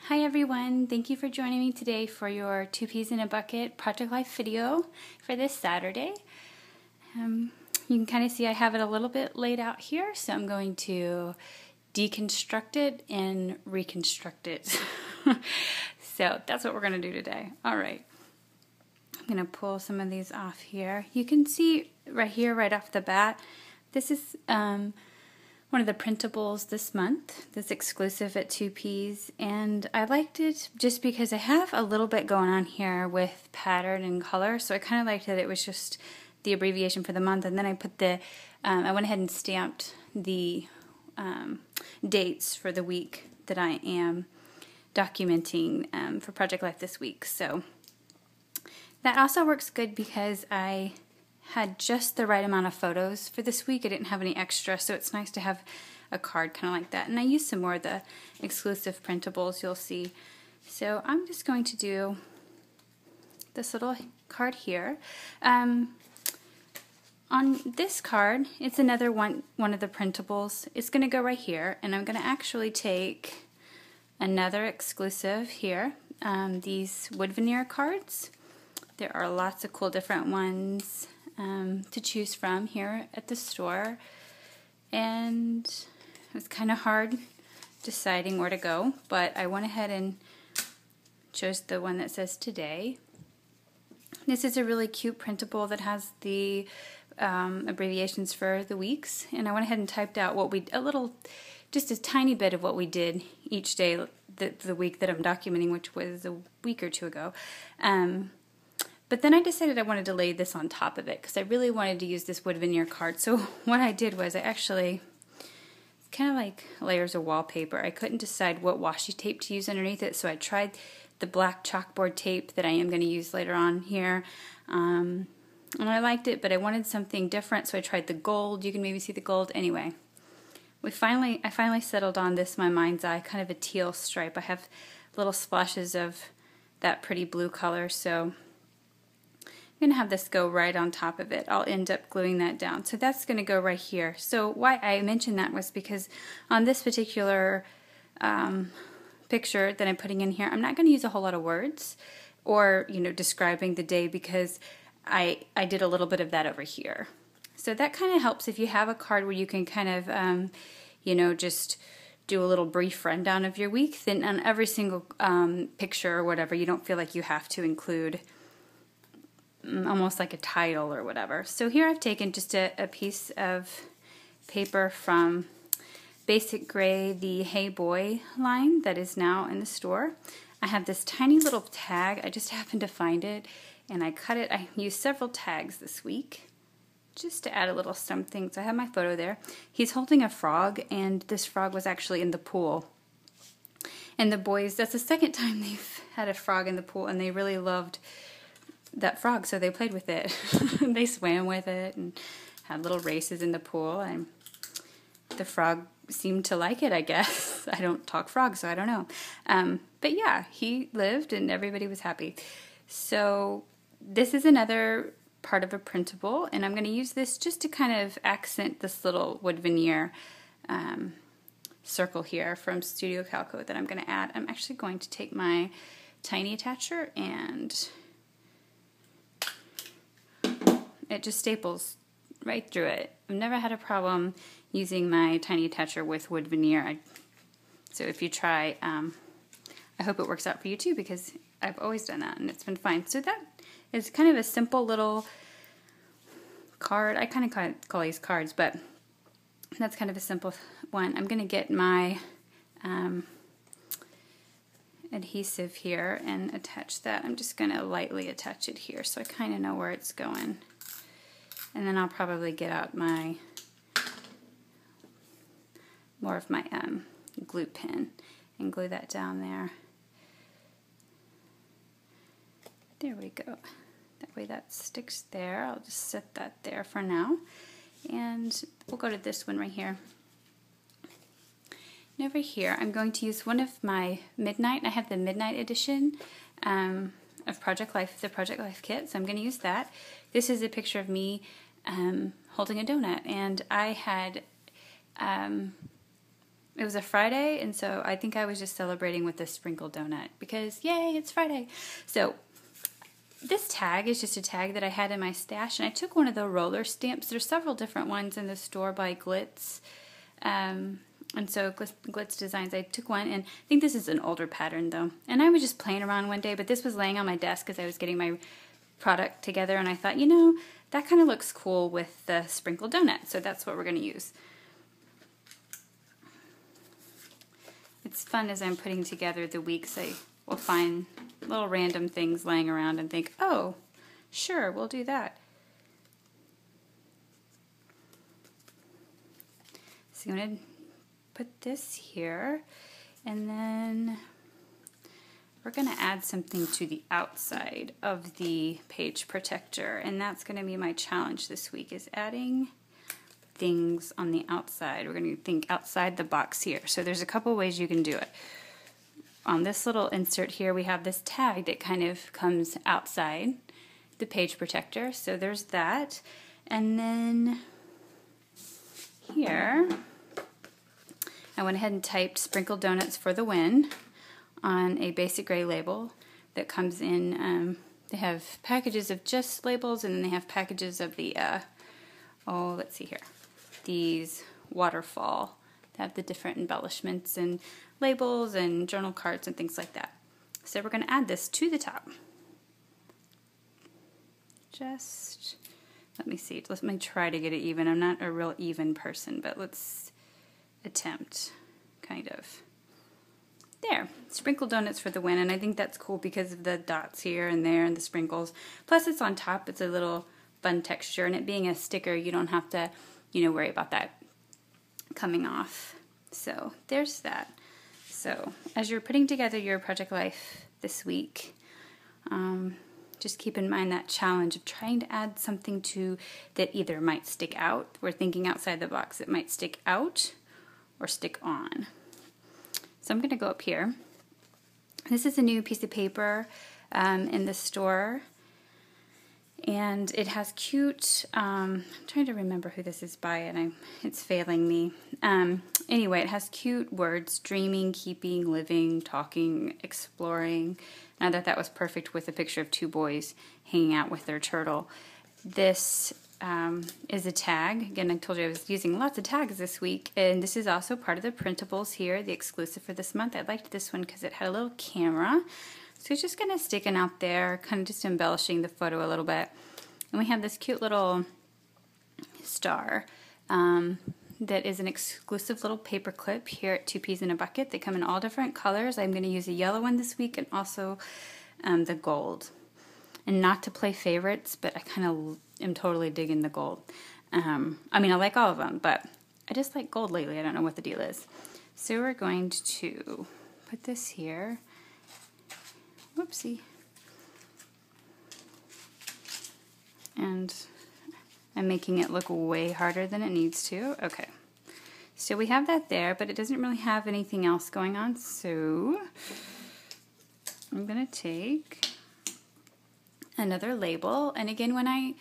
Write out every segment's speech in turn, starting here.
Hi everyone, thank you for joining me today for your 2 Peas in a Bucket Project Life video for this Saturday. You can kind of see I have it a little bit laid out here, so I'm going to deconstruct it and reconstruct it. So that's what we're going to do today. Alright, I'm going to pull some of these off here. You can see right here, right off the bat, this is one of the printables this month, this exclusive at 2 Peas, and I liked it just because I have a little bit going on here with pattern and color, so I kind of liked that it was just the abbreviation for the month, and then I put the, I went ahead and stamped the dates for the week that I am documenting for Project Life this week. So that also works good because I had just the right amount of photos for this week. I didn't have any extra, so it's nice to have a card kind of like that. And I used some more of the exclusive printables, you'll see. So I'm just going to do this little card here. On this card, it's another one of the printables. It's going to go right here, and I'm going to actually take another exclusive here, these wood veneer cards. There are lots of cool different ones to choose from here at the store, and it was kind of hard deciding where to go, but I went ahead and chose the one that says today. This is a really cute printable that has the abbreviations for the weeks, and I went ahead and typed out what we, just a tiny bit of what we did each day the week that I'm documenting, which was a week or two ago. But then I decided I wanted to lay this on top of it because I really wanted to use this wood veneer card. So what I did was I actually, it's kind of like layers of wallpaper. I couldn't decide what washi tape to use underneath it, so I tried the black chalkboard tape that I am going to use later on here. And I liked it, but I wanted something different, so I tried the gold. You can maybe see the gold. Anyway, I finally settled on this, my mind's eye, kind of a teal stripe. I have little splashes of that pretty blue color, so I'm going to have this go right on top of it. I'll end up gluing that down. So that's going to go right here. So why I mentioned that was because on this particular picture that I'm putting in here, I'm not going to use a whole lot of words or, describing the day because I did a little bit of that over here. So that kind of helps if you have a card where you can kind of, just do a little brief rundown of your week. Then on every single picture or whatever, you don't feel like you have to include almost like a title or whatever. So here I've taken just a piece of paper from Basic Gray, the Hey Boy line that is now in the store. I have this tiny little tag. I just happened to find it, and I cut it. I used several tags this week just to add a little something. So I have my photo there. He's holding a frog, and this frog was actually in the pool. And the boys, that's the second time they've had a frog in the pool, and they really loved that frog, so they played with it. They swam with it and had little races in the pool, and the frog seemed to like it, I guess. I don't talk frog, so I don't know. But yeah, he lived and everybody was happy. So this is another part of a printable, and I'm going to use this just to kind of accent this little wood veneer circle here from Studio Calco that I'm going to add. I'm actually going to take my tiny attacher, and it just staples right through it. I've never had a problem using my tiny attacher with wood veneer. So if you try, I hope it works out for you too, because I've always done that and it's been fine. So that is kind of a simple little card. I kind of call these cards, but that's kind of a simple one. I'm going to get my adhesive here and attach that. I'm just going to lightly attach it here so I kind of know where it's going. And then I'll probably get out more of my glue pen and glue that down there. There we go. That way that sticks there. I'll just set that there for now. And we'll go to this one right here. And over here, I'm going to use one of my Midnight. I have the Midnight edition of Project Life, the Project Life kit, so I'm going to use that. This is a picture of me holding a donut, and I had it was a Friday, and so I think I was just celebrating with a sprinkle donut because yay, it's Friday. So this tag is just a tag that I had in my stash, and I took one of the roller stamps. There's several different ones in the store by Glitz. And so Glitz Designs, I took one, and I think this is an older pattern though. And I was just playing around one day, but this was laying on my desk as I was getting my product together, and I thought, you know, that kind of looks cool with the sprinkle donut, so that's what we're going to use. It's fun as I'm putting together the weeks. I will find little random things laying around and think, oh, sure, we'll do that. So I'm going to put this here, and then we're going to add something to the outside of the page protector, and that's going to be my challenge this week, is adding things on the outside. We're going to think outside the box here. So there's a couple ways you can do it. On this little insert here, we have this tag that kind of comes outside the page protector. So there's that. And then here, I went ahead and typed "Sprinkled Donuts for the Win" on a basic gray label that comes in. They have packages of just labels, and then they have packages of the, let's see here, these waterfall. They have the different embellishments and labels and journal cards and things like that. So we're going to add this to the top. Just, let me see, let me try to get it even. I'm not a real even person, but let's attempt, kind of. There, sprinkled donuts for the win, and I think that's cool because of the dots here and there and the sprinkles. Plus it's on top, it's a little fun texture, and it being a sticker, you don't have to, you know, worry about that coming off. So there's that. So as you're putting together your project life this week, just keep in mind that challenge of trying to add something to that either might stick out. We're thinking outside the box. It might stick out or stick on. So I'm going to go up here. This is a new piece of paper in the store, and it has cute, I'm trying to remember who this is by, and it's failing me. Anyway, it has cute words: dreaming, keeping, living, talking, exploring. And I thought that was perfect with a picture of two boys hanging out with their turtle. This is a tag. Again, I told you I was using lots of tags this week, and this is also part of the printables here, the exclusive for this month. I liked this one because it had a little camera. So it's just kind of sticking out there, kind of just embellishing the photo a little bit. And we have this cute little star that is an exclusive little paper clip here at 2 Peas in a Bucket. They come in all different colors. I'm going to use a yellow one this week and also the gold. And not to play favorites, but I kind of am totally digging the gold. I mean, I like all of them, but I just like gold lately. I don't know what the deal is. So we're going to put this here. Whoopsie. And I'm making it look way harder than it needs to. Okay. So we have that there, but it doesn't really have anything else going on. So I'm going to take another label. And again, when I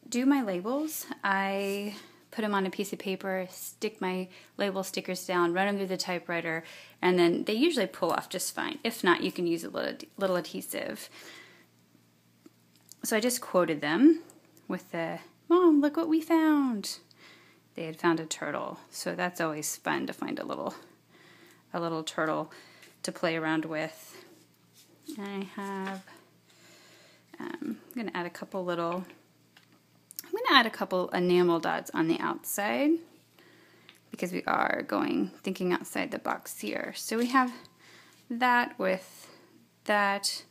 do my labels, I put them on a piece of paper, stick my label stickers down, run them through the typewriter, and then they usually pull off just fine. If not, you can use a little adhesive. So I just quoted them with the, "Mom, look what we found." They had found a turtle, so that's always fun to find a little turtle to play around with. I have, I'm going to add a couple enamel dots on the outside because we are thinking outside the box here. So we have that with that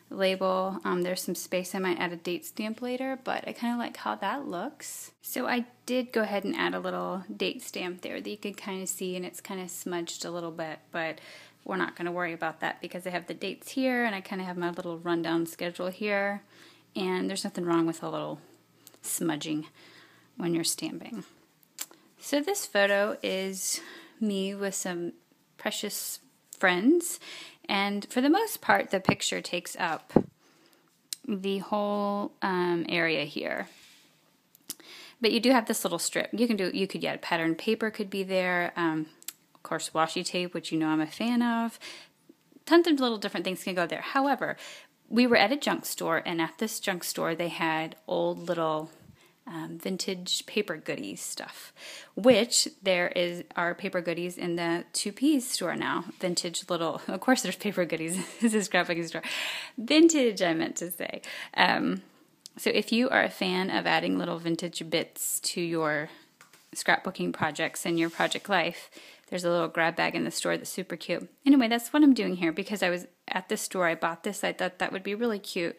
label. There's some space. I might add a date stamp later, but I kind of like how that looks. So I did go ahead and add a little date stamp there that you could kind of see, and it's kind of smudged a little bit, but we're not going to worry about that because I have the dates here, and I kind of have my little rundown schedule here, and there's nothing wrong with a little smudging when you're stamping. So this photo is me with some precious friends, and for the most part the picture takes up the whole area here. But you do have this little strip. You could pattern paper could be there, Of course, washi tape, which you know I'm a fan of. Tons of little different things can go there. However, we were at a junk store, and at this junk store they had old little vintage paper goodies stuff, which are paper goodies in the 2Ps store now. Vintage little, of course there's paper goodies. This is a scrapbooking store. Vintage, I meant to say. So if you are a fan of adding little vintage bits to your scrapbooking projects and your project life, there's a little grab bag in the store that's super cute. Anyway, that's what I'm doing here because I was at the store. I bought this. I thought that would be really cute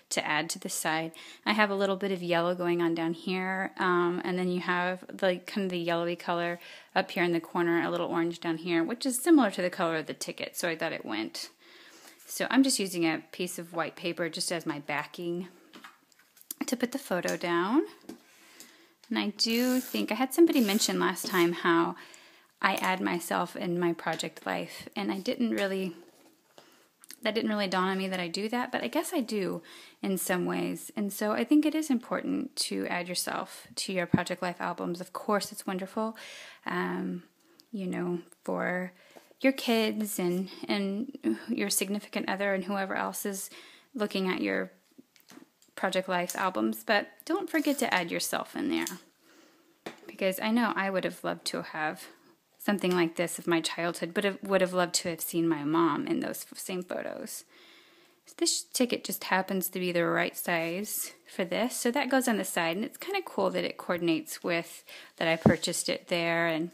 to add to the side. I have a little bit of yellow going on down here, and then you have kind of the yellowy color up here in the corner, a little orange down here, which is similar to the color of the ticket, so I thought it went. So I'm just using a piece of white paper just as my backing to put the photo down. And I do think, I had somebody mention last time how I add myself in my project life, and that didn't really dawn on me that I do that, but I guess I do in some ways. And so I think it is important to add yourself to your project life albums. Of course, it's wonderful, you know, for your kids and your significant other and whoever else is looking at your project life albums, but don't forget to add yourself in there. Because I know I would have loved to have something like this of my childhood, but would have loved to have seen my mom in those same photos. So this ticket just happens to be the right size for this, so that goes on the side, and it's kind of cool that it coordinates with that I purchased it there and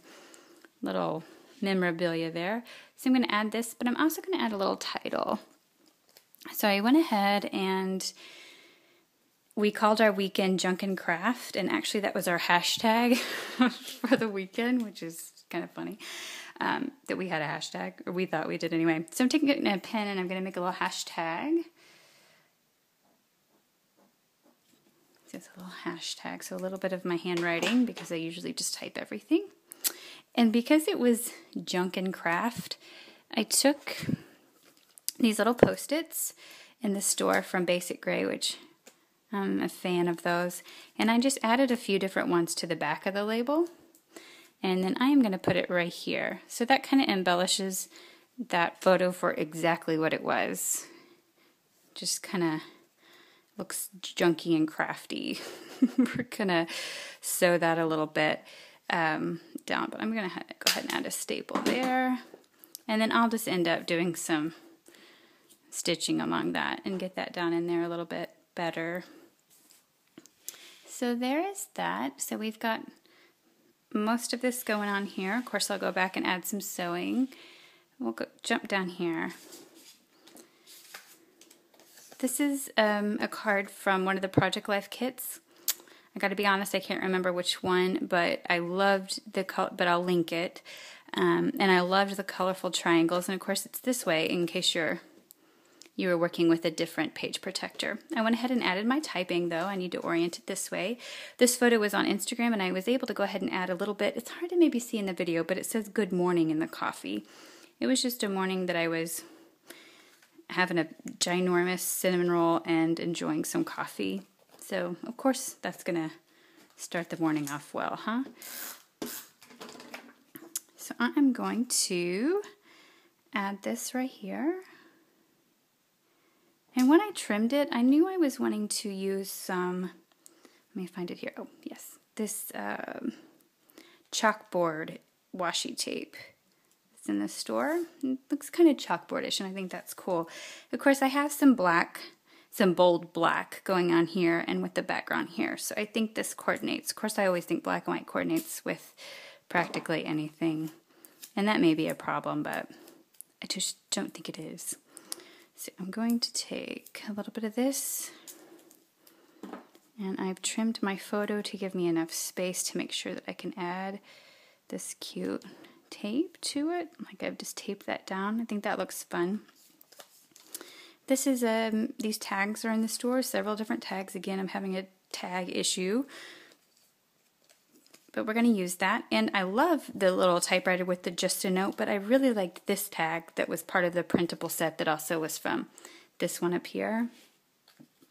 little memorabilia there. So I'm going to add this, but I'm also going to add a little title. So I went ahead and we called our weekend Junk and Craft, and actually that was our hashtag for the weekend, which is kind of funny that we had a hashtag, or we thought we did anyway. So I'm taking a pen and I'm going to make a little hashtag. Just a little hashtag, so a little bit of my handwriting because I usually just type everything. And because it was Junk and Craft, I took these little Post-its in the store from Basic Gray, which I'm a fan of those, and I just added a few different ones to the back of the label. And then I am going to put it right here. So that kind of embellishes that photo for exactly what it was. Just kind of looks junky and crafty. We're going to sew that a little bit down, but I'm going to go ahead and add a staple there. And then I'll just end up doing some stitching along that and get that down in there a little bit better. So there is that. So we've got most of this going on here. Of course, I'll go back and add some sewing. We'll jump down here. This is a card from one of the Project Life kits. I got to be honest, I can't remember which one, but I loved the color, but I'll link it. And I loved the colorful triangles, and of course it's this way in case you were working with a different page protector. I went ahead and added my typing though. I need to orient it this way. This photo was on Instagram and I was able to go ahead and add a little bit. It's hard to maybe see in the video, but it says good morning in the coffee. It was just a morning that I was having a ginormous cinnamon roll and enjoying some coffee. So of course that's gonna start the morning off well, huh? So I'm going to add this right here. And when I trimmed it, I knew I was wanting to use some, let me find it here. Oh, yes. This chalkboard washi tape. It's in the store. It looks kind of chalkboardish, and I think that's cool. Of course, I have some black, some bold black going on here and with the background here. So I think this coordinates. Of course, I always think black and white coordinates with practically anything. And that may be a problem, but I just don't think it is. So I'm going to take a little bit of this, and I've trimmed my photo to give me enough space to make sure that I can add this cute tape to it. Like I've just taped that down. I think that looks fun. This is, these tags are in the store, several different tags. Again, I'm having a tag issue, but we're going to use that. And I love the little typewriter with the just a note, but I really liked this tag that was part of the printable set that also was from this one up here.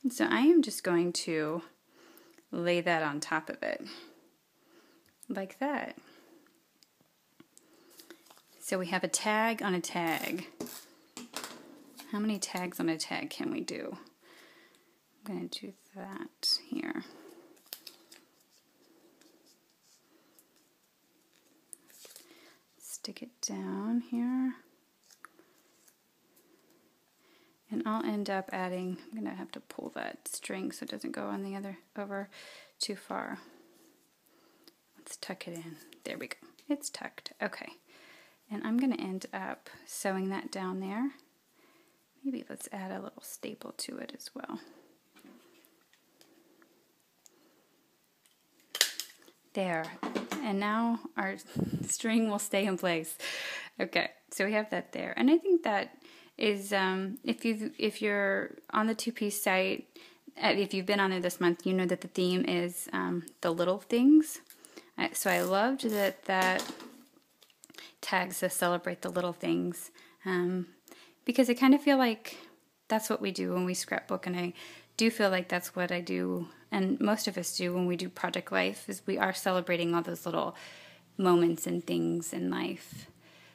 And so I am just going to lay that on top of it like that. So we have a tag on a tag. How many tags on a tag can we do? I'm going to do that here. Stick it down here. And I'll end up adding, I'm going to have to pull that string so it doesn't go on the other over too far. Let's tuck it in. There we go. It's tucked. Okay. And I'm going to end up sewing that down there. Maybe let's add a little staple to it as well. There. And now our string will stay in place. Okay. So we have that there. And I think that is if you're on the two-piece site, if you've been on there this month, you know that the theme is the little things. So I loved that tag says celebrate the little things, because I kind of feel like that's what we do when we scrapbook, and I do feel like that's what I do, and most of us do when we do Project Life, is we are celebrating all those little moments and things in life.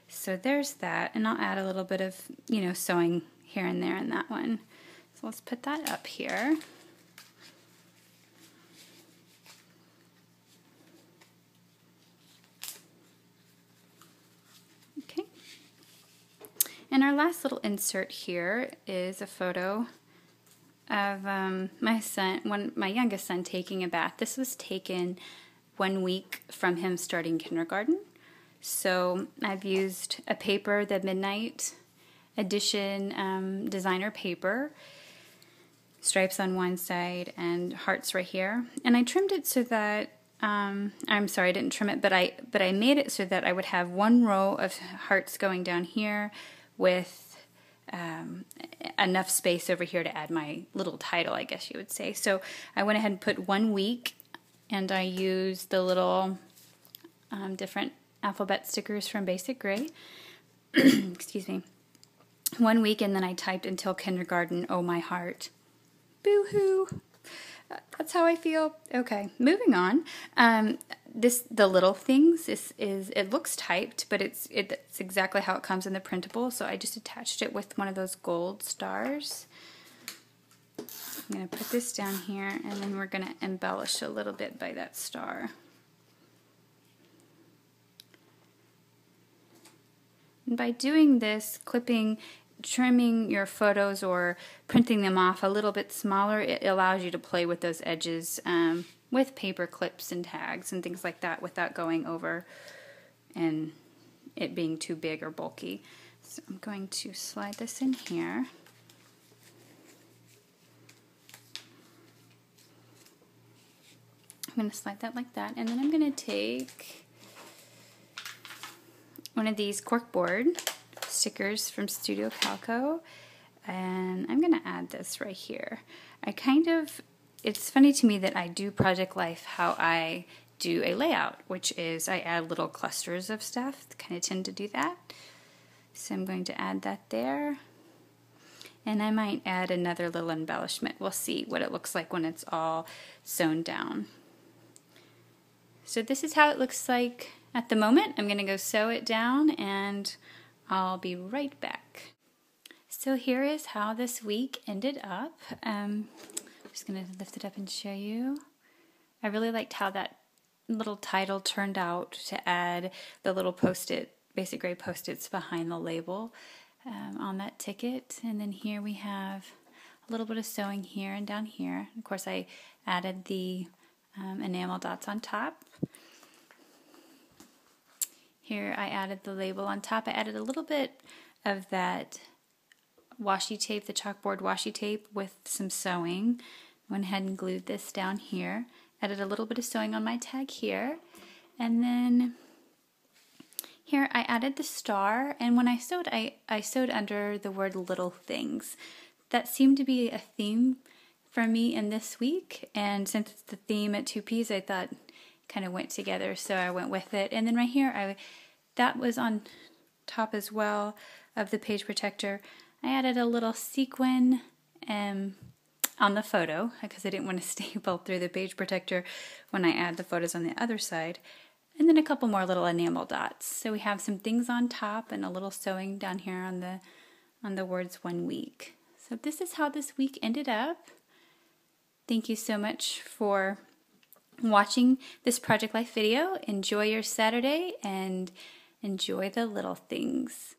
So there's that, and I'll add a little bit of, sewing here and there in that one. So let's put that up here. Okay. And our last little insert here is a photo of my youngest son taking a bath. This was taken 1 week from him starting kindergarten. So I've used a paper, the Midnight Edition designer paper, stripes on one side and hearts right here. And I trimmed it so that, I'm sorry, I didn't trim it, but I made it so that I would have one row of hearts going down here with enough space over here to add my little title, I guess you would say. So I went ahead and put 1 week, and I used the little different alphabet stickers from Basic Gray. Excuse me. 1 week, and then I typed until kindergarten, oh my heart. Boo-hoo. That's how I feel. Okay, moving on. The little things is it looks typed, but it's exactly how it comes in the printable. So I just attached it with one of those gold stars. I'm going to put this down here, and then we're going to embellish a little bit by that star. And by doing this, trimming your photos or printing them off a little bit smaller, it allows you to play with those edges with paper clips and tags and things like that without going over and it being too big or bulky. So I'm going to slide this in here. I'm going to slide that like that, and then I'm going to take one of these corkboard stickers from Studio Calco, and I'm going to add this right here. It's funny to me that I do Project Life how I do a layout, which is I add little clusters of stuff. I kind of tend to do that. So I'm going to add that there, and I might add another little embellishment. We'll see what it looks like when it's all sewn down. So this is how it looks like at the moment. I'm going to go sew it down, and I'll be right back. So here is how this week ended up. I'm just going to lift it up and show you. I really liked how that little title turned out to add the little post-it, Basic Gray post-its behind the label on that ticket. And then here we have a little bit of sewing here and down here. Of course, I added the enamel dots on top. Here I added the label on top. I added a little bit of that washi tape, the chalkboard washi tape, with some sewing. Went ahead and glued this down here. Added a little bit of sewing on my tag here. And then here I added the star, and when I sewed, I sewed under the word little things. That seemed to be a theme for me in this week, and since it's the theme at 2Ps, I thought kind of went together, so I went with it. And then right here, that was on top as well of the page protector. I added a little sequin on the photo because I didn't want to staple through the page protector when I add the photos on the other side. and then a couple more little enamel dots. So we have some things on top and a little sewing down here on the words 1 week. So this is how this week ended up. Thank you so much for watching this Project Life video. Enjoy your Saturday and enjoy the little things.